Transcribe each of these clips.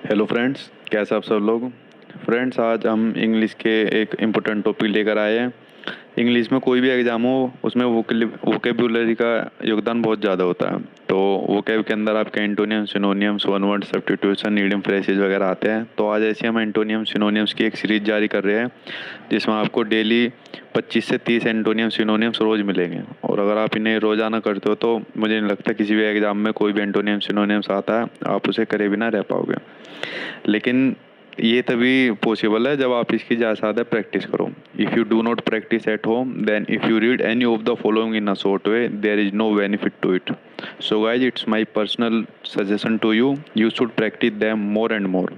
Hello friends, कैसे आप सब लोग। फ्रेंड्स, आज हम इंग्लिश के एक इम्पोर्टेंट टॉपिक लेकर आए हैं। इंग्लिश में कोई भी एग्ज़ाम हो उसमें वोकेबुलरी का योगदान बहुत ज़्यादा होता है। तो वोकेब के अंदर आपके antonym, synonyms, one word substitution, idiom, phrases वगैरह आते हैं। तो आज ऐसे हम एंटोनियम सिनोनियम्स की एक सीरीज जारी कर रहे हैं जिसमें आपको डेली 25 से 30 एंटोनियम सिनोनियम्स रोज़ मिलेंगे। और अगर आप इन्हें रोज़ाना करते हो तो मुझे नहीं लगता किसी भी एग्ज़ाम में कोई भी एंटोनियम सिनोनियम्स आता है आप उसे करे बिना रह पाओगे। लेकिन ये तभी पॉसिबल है जब आप इसकी ज़्यादा प्रैक्टिस करो। If you do not practice at home then if you read any of the following in a short way there is no benefit to it. So guys, it's my personal suggestion to you, you should practice them more and more.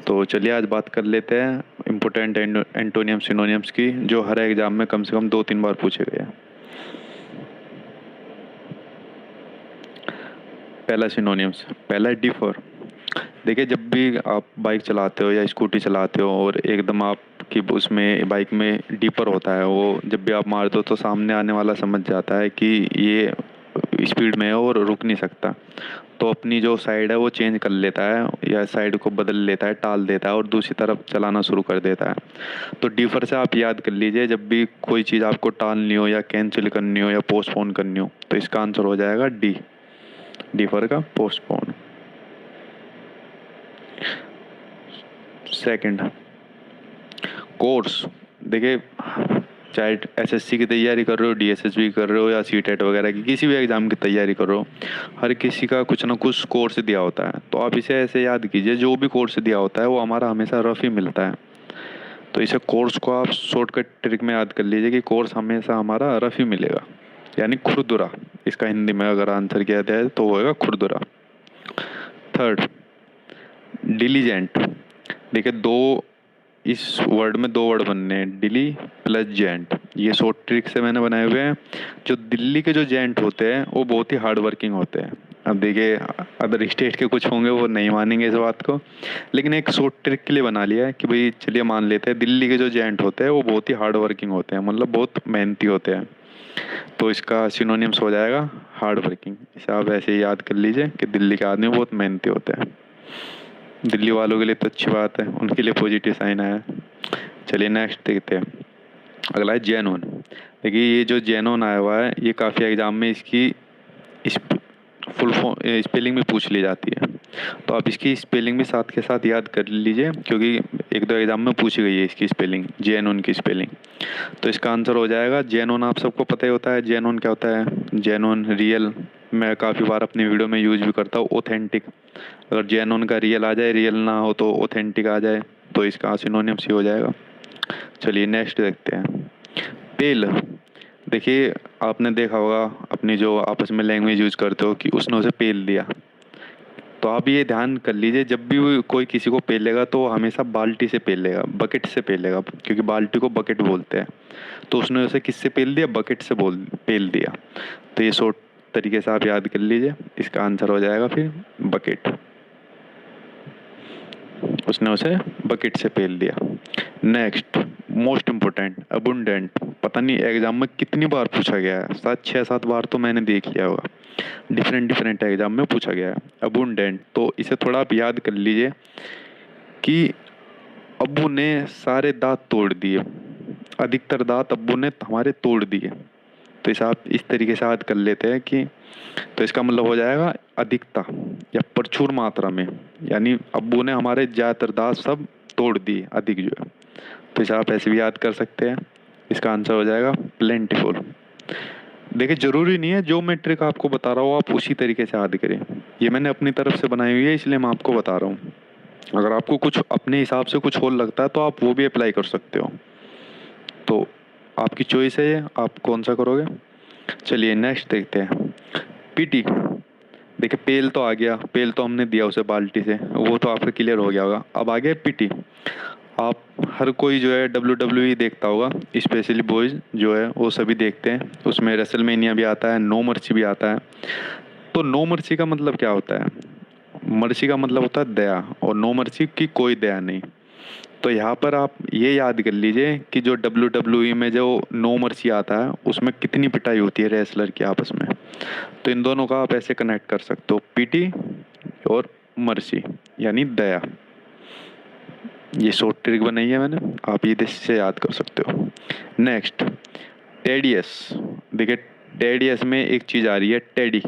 तो चलिए आज बात कर लेते हैं important antonym synonyms की, जो हर exam में कम से कम 2-3 बार पूछे गए हैं। पहला सिनोनियम्स, पहला है डिफर। देखिए, जब भी आप बाइक चलाते हो या स्कूटी चलाते हो और एकदम आपकी उसमें बाइक में डीपर होता है, वो जब भी आप मार दो तो सामने आने वाला समझ जाता है कि ये स्पीड में है और रुक नहीं सकता। तो अपनी जो साइड है वो चेंज कर लेता है या साइड को बदल लेता है, टाल देता है और दूसरी तरफ चलाना शुरू कर देता है। तो डिफर से आप याद कर लीजिए, जब भी कोई चीज़ आपको टालनी हो या कैंसिल करनी हो या पोस्टपोन करनी हो तो इसका आंसर हो जाएगा डी, डिफर का पोस्टपोन। Second, course. देखिए, चाहे एसएससी की तैयारी कर रहे हो, डीएसएसबी कर रहे हो या सीटेट वगैरह की किसी भी एग्ज़ाम की तैयारी कर रहे हो, हर किसी का कुछ ना कुछ कोर्स दिया होता है। तो आप इसे ऐसे याद कीजिए, जो भी कोर्स दिया होता है वो हमारा हमेशा रफ ही मिलता है। तो इसे कोर्स को आप शॉर्टकट ट्रिक में याद कर लीजिए कि कोर्स हमेशा हमारा रफ ही मिलेगा, यानी खुरदुरा। इसका हिंदी में अगर आंसर किया जाए तो वो होगा खुरदुरा। Third, diligent. देखिए, इस वर्ड में दो वर्ड बनने हैं, दिल्ली प्लस जेंट। ये शॉर्ट ट्रिक से मैंने बनाए हुए हैं। जो दिल्ली के जो जेंट होते हैं वो बहुत ही हार्ड वर्किंग होते हैं। अब देखिए, अदर स्टेट के कुछ होंगे वो नहीं मानेंगे इस बात को, लेकिन एक शॉर्ट ट्रिक के लिए बना लिया है कि भाई चलिए मान लेते हैं दिल्ली के जो जेंट होते हैं वो बहुत ही हार्ड वर्किंग होते हैं, मतलब बहुत मेहनती होते हैं। तो इसका सिनोनिम्स हो जाएगा हार्ड वर्किंग। इसे आप ऐसे ही याद कर लीजिए कि दिल्ली के आदमी बहुत मेहनती होते हैं। दिल्ली वालों के लिए तो अच्छी बात है, उनके लिए पॉजिटिव साइन आया। चलिए नेक्स्ट देखते हैं। अगला है जेनोन। देखिए, ये जो जेनोन आया हुआ है ये काफ़ी एग्जाम में इसकी फुल फॉर्म स्पेलिंग भी पूछ ली जाती है। तो आप इसकी स्पेलिंग भी साथ के साथ याद कर लीजिए, क्योंकि एक दो एग्जाम में पूछी गई है इसकी स्पेलिंग, जेनोन की स्पेलिंग। तो इसका आंसर हो जाएगा जेनोन। आप सबको पता ही होता है जेनोन क्या होता है। जेनोन रियल, मैं काफ़ी बार अपनी वीडियो में यूज भी करता हूँ। ऑथेंटिक, अगर जेनोन का रियल आ जाए, रियल ना हो तो ऑथेंटिक आ जाए, तो इसका सिनोनिम्स ही हो जाएगा। चलिए नेक्स्ट देखते हैं। पेल। देखिए, आपने देखा होगा अपनी जो आपस में लैंग्वेज यूज करते हो कि उसने उसे पेल दिया। तो आप ये ध्यान कर लीजिए, जब भी कोई किसी को पेलेगा तो वो हमेशा बाल्टी से पेलेगा, बकेट से पेलेगा, क्योंकि बाल्टी को बकेट बोलते हैं। तो उसने उसे किससे पेल दिया, बकेट से पेल दिया। तो ये शॉर्ट तरीके से आप याद कर लीजिए, इसका आंसर हो जाएगा फिर बकेट। उसने उसे बकेट से पेल दिया। Next, most important, abundant. पता नहीं एग्जाम में कितनी बार पूछा गया है, शायद 6-7 बार तो मैंने देख लिया होगा। डिफरेंट डिफरेंट एग्जाम में पूछा गया है अबुंडेंट। तो इसे थोड़ा आप याद कर लीजिए कि अब्बू ने सारे दांत तोड़ दिए, अधिकतर दांत अब्बू ने हमारे तोड़ दिए। तो इसे आप इस तरीके से याद कर लेते हैं कि, तो इसका मतलब हो जाएगा अधिकता या प्रचुर मात्रा में, यानी अब्बू ने हमारे ज़्यादातर दांत सब तोड़ दिए, अधिक जो है। तो इसे आप ऐसे भी याद कर सकते हैं। इसका आंसर हो जाएगा प्लेंटीफुल। देखिए, ज़रूरी नहीं है जो मैं ट्रिक आपको बता रहा हूँ आप उसी तरीके से याद करें। ये मैंने अपनी तरफ से बनाई हुई है, इसलिए मैं आपको बता रहा हूँ। अगर आपको कुछ अपने हिसाब से कुछ और लगता है तो आप वो भी अप्लाई कर सकते हो। तो आपकी चॉइस है ये, आप कौन सा करोगे। चलिए नेक्स्ट देखते हैं। पीटी। देखिए, पेल तो आ गया, पेल तो हमने दिया उसे बाल्टी से, वो तो आपका क्लियर हो गया होगा। अब आ गया पीटी। आप हर कोई जो है WWE देखता होगा, स्पेशली बॉयज़ जो है वो सभी देखते हैं। उसमें रेसलमेनिया भी आता है, नो मर्सी भी आता है। तो नो मर्सी का मतलब क्या होता है, मर्सी का मतलब होता है दया, और नो मर्सी की कोई दया नहीं। तो यहाँ पर आप ये याद कर लीजिए कि जो WWE में जो नो मर्सी आता है उसमें कितनी पिटाई होती है रेसलर की आपस में। तो इन दोनों का आप ऐसे कनेक्ट कर सकते हो, पीटी और मर्सी यानी दया। ये शॉर्ट ट्रिक बनाई है मैंने, आप ये से याद कर सकते हो। Next tedious. देखिए टेडियस में एक चीज़ आ रही है टेडी,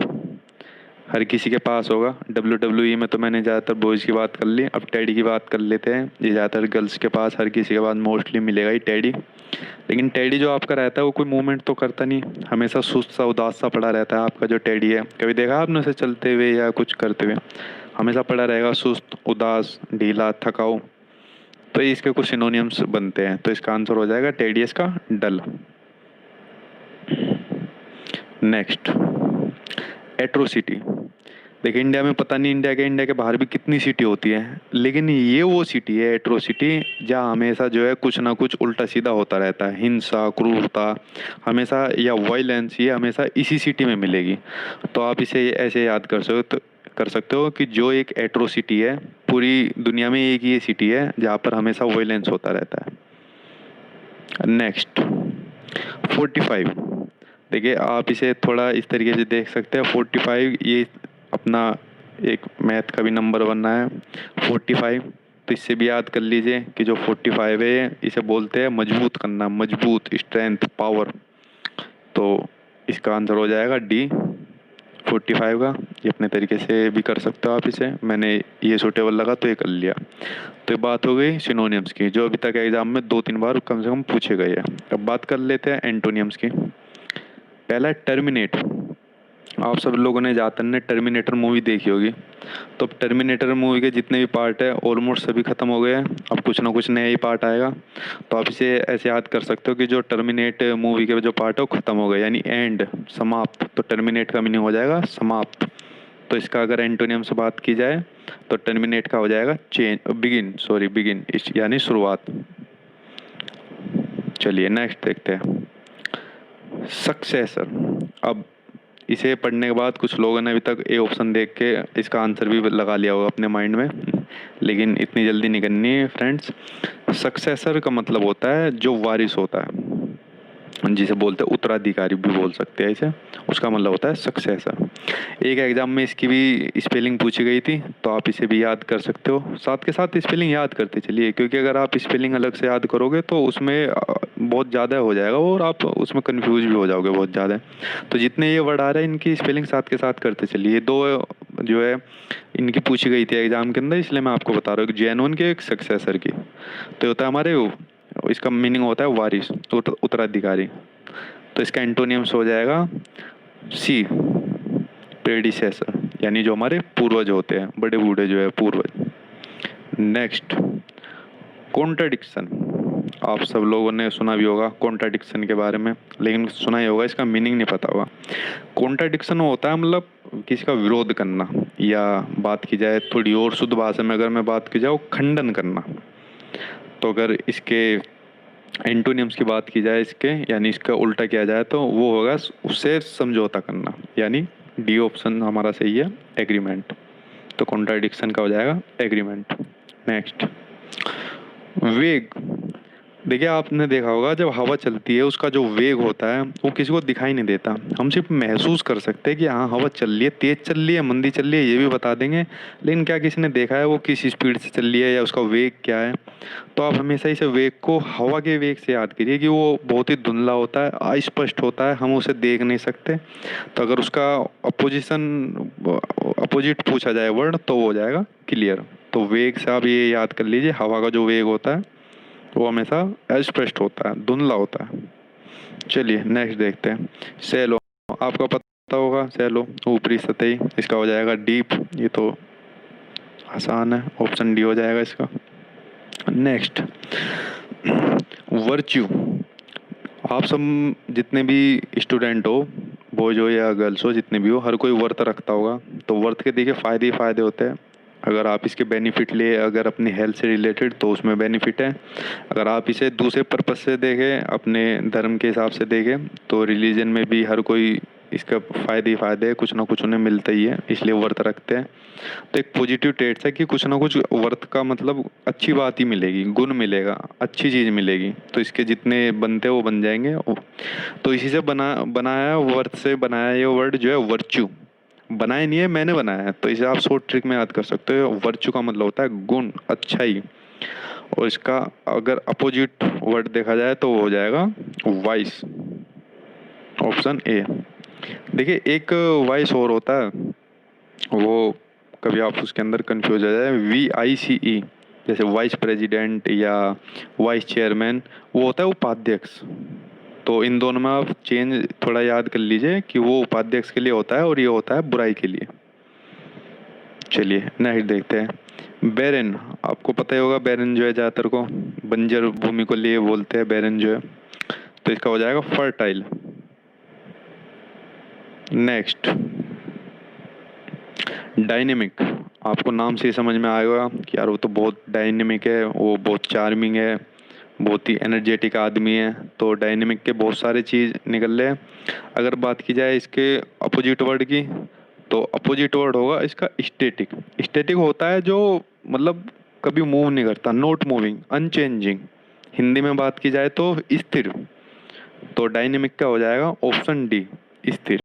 हर किसी के पास होगा। WWE में तो मैंने ज़्यादातर बॉयज़ की बात कर ली, अब टेडी की बात कर लेते हैं। ये ज़्यादातर गर्ल्स के पास, हर किसी के पास मोस्टली मिलेगा ही टेडी। लेकिन टेडी जो आपका रहता है वो कोई मूवमेंट तो करता नहीं, हमेशा सुस्त सा उदास सा पड़ा रहता है आपका जो टेडी है। कभी देखा आपने उसे चलते हुए या कुछ करते हुए? हमेशा पड़ा रहेगा, सुस्त, उदास, ढीला, थकाऊ। तो ये इसके कुछ सिनोनियम्स बनते हैं, तो इसका आंसर हो जाएगा टेडियस का डल। Next atrocity. देखिए इंडिया में पता नहीं, इंडिया के बाहर भी कितनी सिटी होती है, लेकिन ये वो सिटी है एट्रोसिटी जहाँ हमेशा जो है कुछ ना कुछ उल्टा सीधा होता रहता है। हिंसा, क्रूरता हमेशा, या वायलेंस, ये हमेशा इसी सिटी में मिलेगी। तो आप इसे ऐसे याद कर सकते हो कि जो एक एट्रोसिटी है, पूरी दुनिया में एक ही सिटी है जहाँ पर हमेशा वायलेंस होता रहता है। नेक्स्ट 45। देखिए आप इसे थोड़ा इस तरीके से देख सकते हैं। 45 ये अपना एक मैथ का भी नंबर बनना है 45। तो इससे भी याद कर लीजिए कि जो 45 है इसे बोलते हैं मजबूत करना, मजबूत, स्ट्रेंथ, पावर। तो इसका आंसर हो जाएगा डी 45 का। ये अपने तरीके से भी कर सकते हो आप इसे, मैंने ये सूटेबल लगा तो ये कर लिया। तो ये बात हो गई सिनोनियम्स की, जो अभी तक एग्जाम में 2-3 बार कम से कम पूछे गए हैं। अब बात कर लेते हैं एंटोनियम्स की। पहला टर्मिनेट। आप सब लोगों ने ज़्यादातर ने टर्मिनेटर मूवी देखी होगी। तो अब टर्मिनेटर मूवी के जितने भी पार्ट है ऑलमोस्ट सभी खत्म हो गए हैं, अब कुछ ना कुछ नया ही पार्ट आएगा। तो आप इसे ऐसे याद कर सकते हो कि जो टर्मिनेट मूवी के जो पार्ट है वो खत्म हो गए, यानी एंड, समाप्त। तो टर्मिनेट का मीनिंग हो जाएगा समाप्त। तो इसका अगर एंटोनियम से बात की जाए तो टर्मिनेट का हो जाएगा बिगिन, यानी शुरुआत। चलिए नेक्स्ट देखते हैं सक्सेसर। अब इसे पढ़ने के बाद कुछ लोगों ने अभी तक ए ऑप्शन देख के इसका आंसर भी लगा लिया होगा अपने माइंड में, लेकिन इतनी जल्दी नहीं करनी है फ्रेंड्स। सक्सेसर का मतलब होता है जो वारिस होता है, जिसे बोलते हैं उत्तराधिकारी भी बोल सकते हैं इसे, उसका मतलब होता है सक्सेसर। एक एग्जाम में इसकी भी स्पेलिंग पूछी गई थी, तो आप इसे भी याद कर सकते हो। साथ के साथ स्पेलिंग याद करते चलिए, क्योंकि अगर आप स्पेलिंग अलग से याद करोगे तो उसमें बहुत ज़्यादा हो जाएगा और आप उसमें कंफ्यूज भी हो जाओगे बहुत ज़्यादा। तो जितने ये वर्ड आ रहे हैं इनकी स्पेलिंग साथ के साथ करते चलिए। दो जो है इनकी पूछी गई थी एग्जाम के अंदर, इसलिए मैं आपको बता रहा हूँ, एक जेन्युइन की, एक सक्सेसर की। तो होता है हमारे इसका मीनिंग होता है वारिस, उत्तराधिकारी। तो इसका एंटोनियम्स हो जाएगा सी प्रेडिसेसर, यानी जो हमारे पूर्वज होते हैं, बड़े बूढ़े जो है पूर्वज। Next contradiction. आप सब लोगों ने सुना भी होगा कॉन्ट्राडिक्शन के बारे में, लेकिन सुना ही होगा, इसका मीनिंग नहीं पता होगा। कॉन्ट्राडिक्शन होता है मतलब किसी का विरोध करना, या बात की जाए थोड़ी और शुद्ध भाषा में अगर मैं बात की जाए, खंडन करना। तो अगर इसके एंटोनियम्स की बात की जाए इसके, यानी इसका उल्टा किया जाए, तो वो होगा उससे समझौता करना, यानी डी ऑप्शन हमारा सही है, एग्रीमेंट। तो कॉन्ट्राडिक्शन का हो जाएगा एग्रीमेंट। नेक्स्ट वेग। देखिए आपने देखा होगा जब हवा चलती है उसका जो वेग होता है वो किसी को दिखाई नहीं देता, हम सिर्फ महसूस कर सकते हैं कि हाँ हवा चल रही है, तेज चल रही है, मंदी चल रही है, ये भी बता देंगे। लेकिन क्या किसी ने देखा है वो किस स्पीड से चल रही है या उसका वेग क्या है? तो आप हमेशा इसे वेग को हवा के वेग से याद करिए कि वो बहुत ही धुंधला होता है, अस्पष्ट होता है, हम उसे देख नहीं सकते। तो अगर उसका अपोजिट पूछा जाए वर्ड तो वो हो जाएगा क्लियर। तो वेग से आप ये याद कर लीजिए, हवा का जो वेग होता है वो हमेशा अस्पष्ट होता है, धुंधला होता है। चलिए नेक्स्ट देखते हैं सैलो। आपका पता होगा सैलो, ऊपरी सतही, इसका हो जाएगा डीप। ये तो आसान है, ऑप्शन डी हो जाएगा इसका। Next virtue. आप सब जितने भी स्टूडेंट हो, बॉयज हो या गर्ल्स हो, जितने भी हो, हर कोई वर्त रखता होगा। तो वर्त के देखिए फ़ायदे ही फ़ायदे होते हैं। अगर आप इसके बेनिफिट ले, अगर अपनी हेल्थ से रिलेटेड, तो उसमें बेनिफिट है। अगर आप इसे दूसरे पर्पस से देखें, अपने धर्म के हिसाब से देखें, तो रिलीजन में भी हर कोई इसका फ़ायदे ही फ़ायदे है, कुछ ना कुछ उन्हें मिलता ही है, इसलिए व्रत रखते हैं। तो एक पॉजिटिव ट्रेड्स है कि कुछ ना कुछ व्रत का मतलब अच्छी बात ही मिलेगी, गुण मिलेगा, अच्छी चीज़ मिलेगी। तो इसके जितने बनते हैं वो बन जाएंगे। तो इसी से बनाया व्रत से बनाया ये वर्ड जो है वर्च्यू, बनाया नहीं है, मैंने बनाया है, तो इसे आप शॉर्ट ट्रिक में याद कर सकते हो। वर्चू का मतलब होता है गुण, अच्छाई, और इसका अगर अपोजिट वर्ड देखा जाए तो वो हो जाएगा वाइस, ऑप्शन ए। देखिए एक वाइस और होता है, वो कभी आप उसके अंदर कंफ्यूज हो जाए, VICE, जैसे वाइस प्रेसिडेंट या वाइस चेयरमैन, वो होता है उपाध्यक्ष। तो इन दोनों में आप चेंज थोड़ा याद कर लीजिए कि वो उपाध्यक्ष के लिए होता है और ये होता है बुराई के लिए। चलिए नेक्स्ट देखते हैं। बैरन, आपको पता ही होगा बैरन जो है ज़्यादातर को बंजर भूमि को लिए बोलते हैं बैरन जो है, तो इसका हो जाएगा फर्टाइल। नेक्स्ट डायनेमिक, आपको नाम से ही समझ में आएगा कि यार वो तो बहुत डायनेमिक है, वो बहुत चार्मिंग है, बहुत ही एनर्जेटिक आदमी है। तो डायनेमिक के बहुत सारे चीज़ निकल रहे हैं। अगर बात की जाए इसके अपोजिट वर्ड की, तो अपोजिट वर्ड होगा इसका स्टैटिक। स्टैटिक होता है जो मतलब कभी मूव नहीं करता, नॉट मूविंग, अनचेंजिंग। हिंदी में बात की जाए तो स्थिर। तो डायनेमिक का हो जाएगा ऑप्शन डी, स्थिर।